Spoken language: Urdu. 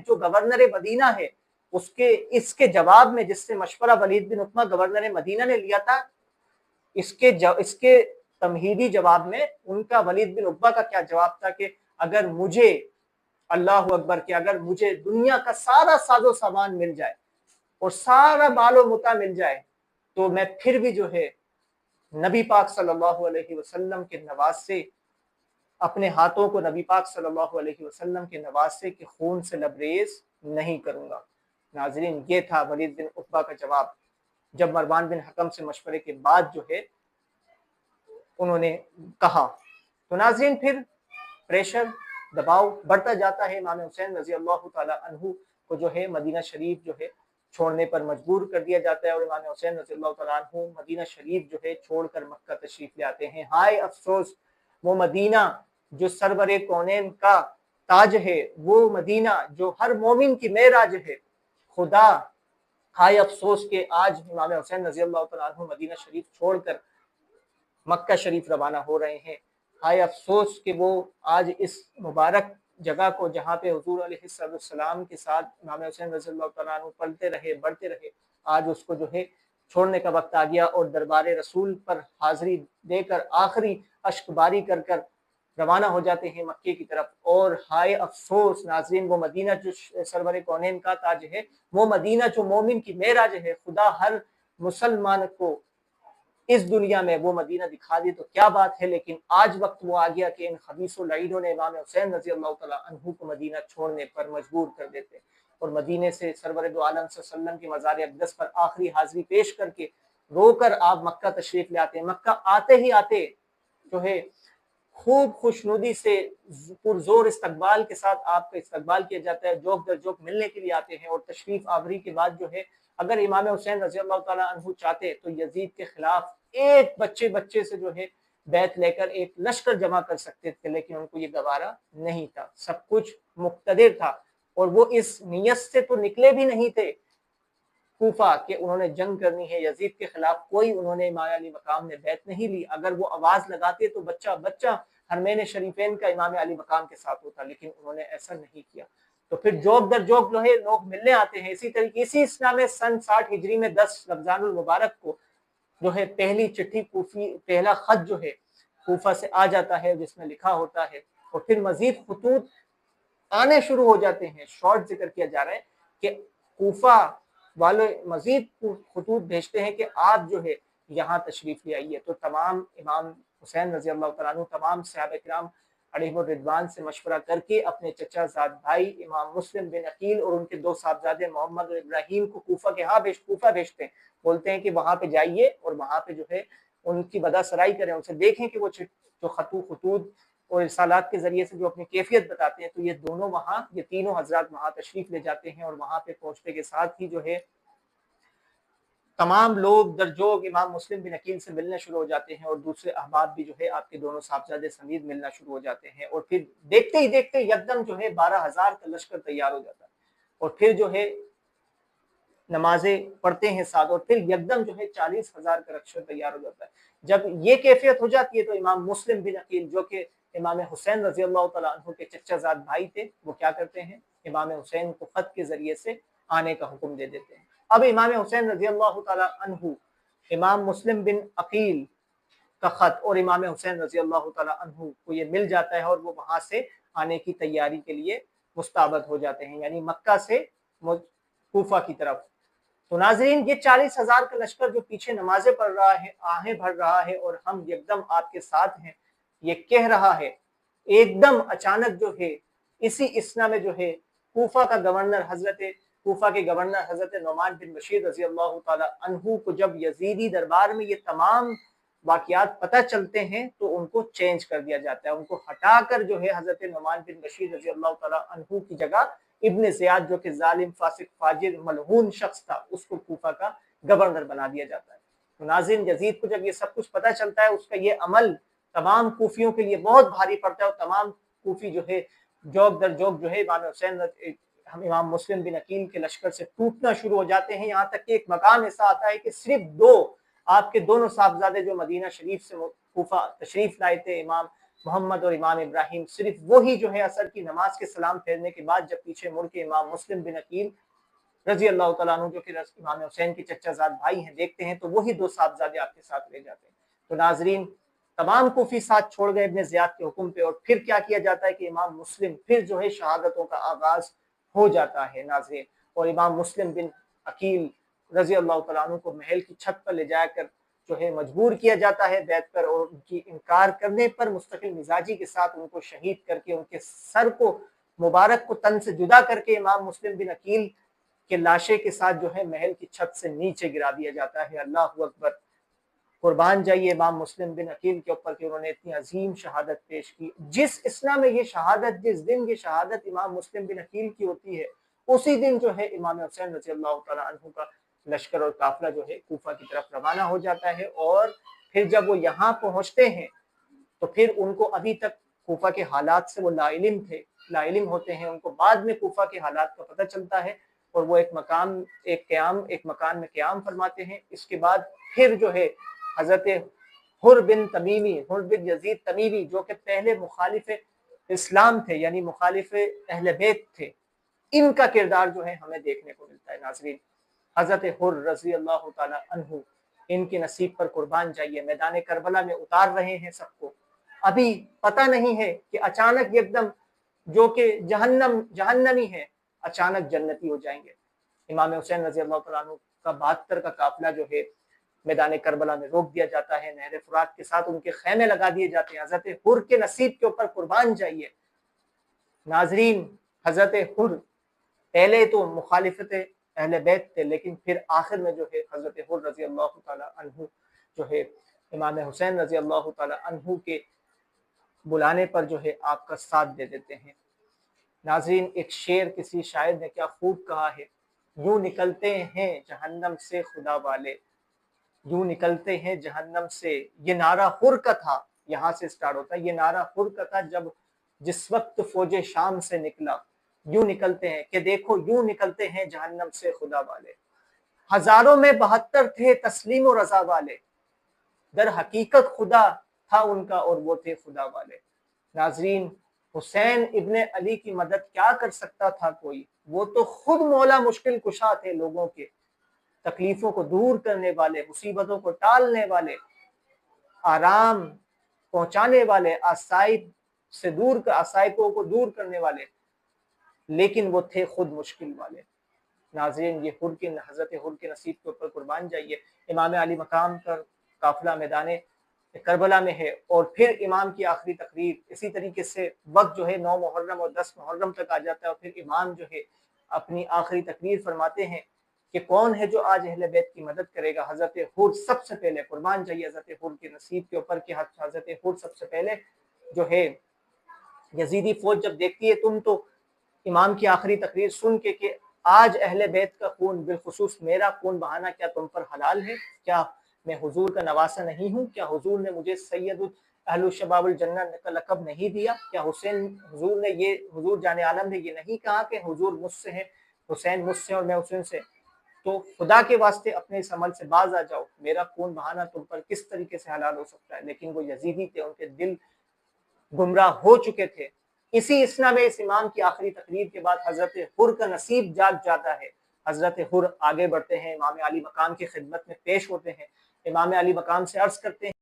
جو گورنر مدینہ ہے اس کے جواب میں جس سے مشورہ ولید بن عتبہ گورنر مدینہ نے لیا تھا، اس کے تمہیدی جواب میں ان کا ولید بن عتبہ کا کیا جواب تھا کہ اگر مجھے اللہ اکبر کہ اگر مجھے دنیا کا سارا ساز و سامان مل جائے اور سارا مال و متاع مل جائے تو میں پھر بھی جو ہے نبی پاک صلی اللہ علیہ وسلم کے نواسے اپنے ہاتھوں کو نبی پاک صلی اللہ علیہ وسلم کے نواسے کے خون سے لبریز نہیں کروں گا۔ ناظرین، یہ تھا ولید بن عتبہ کا جواب جب مروان بن حکم سے مشورے کے بعد جو ہے انہوں نے کہا۔ تو ناظرین، پھر پریشر دباؤ بڑھتا جاتا ہے، امام حسین رضی اللہ تعالی عنہ کو جو ہے مدینہ شریف جو ہے چھوڑنے پر مجبور کر دیا جاتا ہے، اور امام حسین رضی اللہ تعالیٰ عنہ مدینہ شریف جو ہے چھوڑ کر مکہ تشریف لے آتے ہیں۔ ہائے افسوس، وہ مدینہ جو سرور کونین کا تاج ہے، وہ مدینہ جو ہر مومن کی معراج ہے، خدا ہائے افسوس کہ آج امام حسین رضی اللہ تعالیٰ عنہ مدینہ شریف چھوڑ کر مکہ شریف روانہ ہو رہے ہیں۔ ہائے افسوس کہ وہ آج اس مبارک جگہ کو جہاں پہ حضور علیہ السلام کے ساتھ امام حسین رضی اللہ تعالیٰ عنہ پلتے رہے بڑھتے رہے، آج اس کو جو ہے چھوڑنے کا وقت آ گیا، اور دربار رسول پر حاضری دے کر آخری اشک باری کر کر روانہ ہو جاتے ہیں مکے کی طرف۔ اور ہائے افسوس ناظرین، وہ مدینہ جو سرور کونین کا تاج ہے، وہ مدینہ جو مومن کی معراج ہے، خدا ہر مسلمان کو اس دنیا میں وہ مدینہ دکھا دی تو کیا بات ہے، لیکن آج وقت وہ آ گیا کہ ان خبیث و لعینوں نے امام حسین رضی اللہ تعالیٰ عنہ کو مدینہ چھوڑنے پر مجبور کر دیتے، اور مدینے سے سرور دو عالم صلی اللہ علیہ وسلم کی مزار اقدس پر آخری حاضری پیش کر کے رو کر آپ مکہ تشریف لے آتے ہیں۔ مکہ آتے ہی آتے جو ہے خوب خوشنودی سے پرزور استقبال کے ساتھ آپ کا استقبال کیا جاتا ہے، جوک در جوک ملنے کے لیے آتے ہیں، اور تشریف آوری کے بعد جو ہے اگر امام حسین رضی اللہ تعالیٰ عنہ چاہتے تو یزید کے خلاف ایک بچے سے جو ہے بیعت لے کر ایک لشکر جمع کر سکتے تھے، لیکن ان کو یہ گوارا نہیں تھا، سب کچھ مقتدر تھا، اور وہ اس نیت سے تو نکلے بھی نہیں تھے کوفہ کہ انہوں نے جنگ کرنی ہے یزید کے خلاف، کوئی انہوں نے امام علی مقام میں بیعت نہیں لی۔ اگر وہ آواز لگاتے تو بچہ حرمین شریفین کا امام علی مقام کے ساتھ ہوتا، لیکن انہوں نے ایسا نہیں کیا۔ تو پھر جوک در جوک جو ہے لوگ ملنے آتے ہیں۔ اسی طریقے اسی اسلام میں سن 60 ہجری میں 10 رمضان المبارک کو جو ہے پہلی چٹھی پہلا خط جو ہے کوفہ سے آ جاتا ہے، جس میں لکھا ہوتا ہے، اور پھر مزید خطوط آنے شروع ہو جاتے ہیں۔ شارٹ ذکر کیا جا رہا ہے کہ کوفہ والے مزید خطوط بھیجتے ہیں کہ آپ جو ہے یہاں تشریف لے آئیے۔ تو تمام امام حسین رضی اللہ تعالیٰ عنہ تمام صحابہ کرام علیہ الرضوان سے مشورہ کر کے اپنے چچا زاد بھائی امام مسلم بن عقیل اور ان کے دو صاحبزادے محمد اور ابراہیم کو کوفہ بھیجتے ہیں، بولتے ہیں کہ وہاں پہ جائیے اور وہاں پہ جو ہے ان کی بدا سرائی کریں، ان سے دیکھیں کہ وہ جو خطوط اور رسالات کے ذریعے سے جو اپنی کیفیت بتاتے ہیں۔ تو یہ دونوں وہاں، یہ تینوں حضرات وہاں تشریف لے جاتے ہیں، اور وہاں پہ پہنچنے کے ساتھ ہی جو ہے تمام لوگ درجوگ امام مسلم بن عقیل سے ملنے شروع ہو جاتے ہیں، اور دوسرے احباب بھی جو ہے آپ کے دونوں صاحبزادے سمیت ملنا شروع ہو جاتے ہیں، اور پھر دیکھتے ہی دیکھتے یکدم جو ہے 12,000 کا لشکر تیار ہو جاتا ہے، اور پھر جو ہے نمازیں پڑھتے ہیں ساتھ، اور پھر یکدم جو ہے 40,000 کا لشکر تیار ہو جاتا ہے۔ جب یہ کیفیت ہو جاتی ہے تو امام مسلم بن عقیل جو کہ امام حسین رضی اللہ تعالیٰ عنہ کے چچا زاد بھائی تھے، وہ کیا کرتے ہیں، امام حسین کو خط کے ذریعے سے آنے کا حکم دے دیتے ہیں۔ اب امام حسین رضی اللہ تعالیٰ عنہ امام مسلم بن عقیل کا خط اور امام حسین رضی اللہ تعالیٰ عنہ کو یہ مل جاتا ہے، اور وہ وہاں سے آنے کی تیاری کے لیے مستعد ہو جاتے ہیں، یعنی مکہ سے کوفہ کی طرف۔ تو ناظرین، یہ 40,000 کا لشکر جو پیچھے نمازیں پڑھ رہا ہے، آہیں بھر رہا ہے، اور ہم یکدم آپ کے ساتھ ہیں، یہ کہہ رہا ہے، ایک دم اچانک جو ہے اسی اسنا میں جو ہے کوفہ کے گورنر حضرت نعمان بن بشیر رضی اللہ تعالی عنہ کو جب یزیدی دربار میں یہ تمام واقعات پتہ چلتے ہیں تو ان کو چینج کر دیا جاتا ہے، ان کو ہٹا کر جو ہے حضرت نعمان بن بشیر رضی اللہ تعالی عنہ کی جگہ ابن زیاد جو کہ ظالم فاسق فاجر ملعون شخص تھا، اس کو کوفہ کا گورنر بنا دیا جاتا ہے۔ تو ناظرین، یزید کو جب یہ سب کچھ پتہ چلتا ہے، اس کا یہ عمل تمام کوفیوں کے لیے بہت بھاری پڑتا ہے، اور تمام کوفی جو ہے جوک در جوک جو ہے امام مسلم بن عقیل کے لشکر سے ٹوٹنا شروع ہو جاتے ہیں، یہاں تک کہ ایک مقام ایسا آتا ہے کہ صرف آپ کے دونوں صاحبزادے جو مدینہ شریف سے کوفہ تشریف لائے تھے، امام محمد اور امام ابراہیم صرف وہی جو ہے عصر کی نماز کے سلام پھیرنے کے بعد جب پیچھے مڑ کے امام مسلم بن عقیل رضی اللہ تعالیٰ عنہ جو کہ امام حسین کے چچا زاد بھائی ہیں دیکھتے ہیں تو وہی دو صاحبزادے آپ کے ساتھ لے جاتے ہیں۔ تو ناظرین تمام کوفی ساتھ چھوڑ گئے ابن زیاد کے حکم پہ، اور پھر کیا کیا جاتا ہے کہ امام مسلم پھر جو ہے شہادتوں کا آغاز ہو جاتا ہے ناظرین، اور امام مسلم بن عقیل رضی اللہ تعالیٰ عنہ کو محل کی چھت پر لے جا کر جو ہے مجبور کیا جاتا ہے بیعت پر، اور ان کی انکار کرنے پر مستقل مزاجی کے ساتھ ان کو شہید کر کے ان کے سر کو مبارک کو تن سے جدا کر کے امام مسلم بن عقیل کے لاشے کے ساتھ جو ہے محل کی چھت سے نیچے گرا دیا جاتا ہے۔ اللہ اکبر، قربان جائیے امام مسلم بن عقیل کے اوپر کہ انہوں نے اتنی عظیم شہادت پیش کی۔ جس اسلام میں یہ شہادت، جس دن یہ شہادت امام مسلم بن عقیل کی ہوتی ہے، اسی دن جو ہے امام حسین رضی اللہ تعالیٰ عنہ کا لشکر اور قافلہ جو ہے کوفہ کی طرف روانہ ہو جاتا ہے، اور پھر جب وہ یہاں پہنچتے ہیں تو پھر ان کو ابھی تک کوفہ کے حالات سے وہ لا علم ہوتے ہیں، ان کو بعد میں کوفہ کے حالات کا پتہ چلتا ہے، اور وہ ایک مکان میں قیام فرماتے ہیں۔ اس کے بعد پھر جو ہے حضرت حر بن یزید تمیمی جو کہ پہلے مخالف اسلام تھے، یعنی مخالف اہل بیت تھے، ان کا کردار جو ہے ہمیں دیکھنے کو ملتا ہے ناظرین۔ حضرت حر رضی اللہ تعالی عنہ ان کے نصیب پر قربان جائیے میدان کربلا میں اتار رہے ہیں سب کو، ابھی پتہ نہیں ہے کہ اچانک یکدم جو کہ جہنمی ہے اچانک جنتی ہو جائیں گے۔ امام حسین رضی اللہ تعالیٰ عنہ کا 72 کا قافلہ جو ہے میدان کربلا میں روک دیا جاتا ہے، نہر فرات کے ساتھ ان کے خیمے لگا دیے جاتے ہیں۔ حضرت حر کے نصیب کے اوپر قربان جائیے ناظرین، حضرت حر پہلے تو مخالفت اہل بیت تھے، لیکن پھر آخر میں جو ہے حضرت حر رضی اللہ تعالی عنہ جو ہے امام حسین رضی اللہ تعالی عنہ کے بلانے پر جو ہے آپ کا ساتھ دے دیتے ہیں۔ ناظرین ایک شعر کسی شاعر نے کیا خوب کہا ہے، یوں نکلتے ہیں جہنم سے خدا والے، یوں نکلتے ہیں جہنم سے۔ یہ نعرہ حر کا تھا، یہاں سے سٹارٹ ہوتا ہے، یہ نعرہ حر کا تھا جس وقت فوج شام سے نکلا، یوں نکلتے ہیں کہ دیکھو یوں نکلتے ہیں جہنم سے خدا والے، ہزاروں میں 72 تھے تسلیم و رضا والے، در حقیقت خدا تھا ان کا اور وہ تھے خدا والے۔ ناظرین حسین ابن علی کی مدد کیا کر سکتا تھا کوئی، وہ تو خود مولا مشکل کشا تھے، لوگوں کے تکلیفوں کو دور کرنے والے، مصیبتوں کو ٹالنے والے، آرام پہنچانے والے، آسائبوں کو دور کرنے والے، لیکن وہ تھے خود مشکل والے۔ ناظرین یہ حضرت حر کے نصیب کے اوپر قربان جائیے۔ امام علی مقام پر قافلہ میدان کربلا میں ہے، اور پھر امام کی آخری تقریر اسی طریقے سے وقت جو ہے 9 محرم اور 10 محرم تک آ جاتا ہے، اور پھر امام جو ہے اپنی آخری تقریر فرماتے ہیں کہ کون ہے جو آج اہل بیت کی مدد کرے گا۔ حضرت حر سب سے پہلے قربان جائیے حضرت حر کے نصیب کے اوپر کہ حضرت حر سب سے پہلے جو ہے یزیدی فوج جب دیکھتی ہے، تم تو امام کی آخری تقریر سن کے کہ آج اہل بیت کا خون بالخصوص میرا خون بہانا کیا تم پر حلال ہے، کیا میں حضور کا نواسہ نہیں ہوں، کیا حضور نے مجھے سید اہل الشباب الجنہ کا لقب نہیں دیا، کیا حضور جان عالم نے یہ نہیں کہا کہ حضور مجھ سے ہے، حسین مجھ سے اور میں حسین سے، تو خدا کے واسطے اپنے اس عمل سے باز آ جاؤ، میرا خون بہانا تم پر کس طریقے سے حلال ہو سکتا ہے۔ لیکن وہ یزیدی تھے، ان کے دل گمراہ ہو چکے تھے۔ اسی اسنا میں اس امام کی آخری تقریر کے بعد حضرت حر کا نصیب جاگ جاتا ہے۔ حضرت حر آگے بڑھتے ہیں، امام علی مقام کی خدمت میں پیش ہوتے ہیں، امام علی مقام سے عرض کرتے ہیں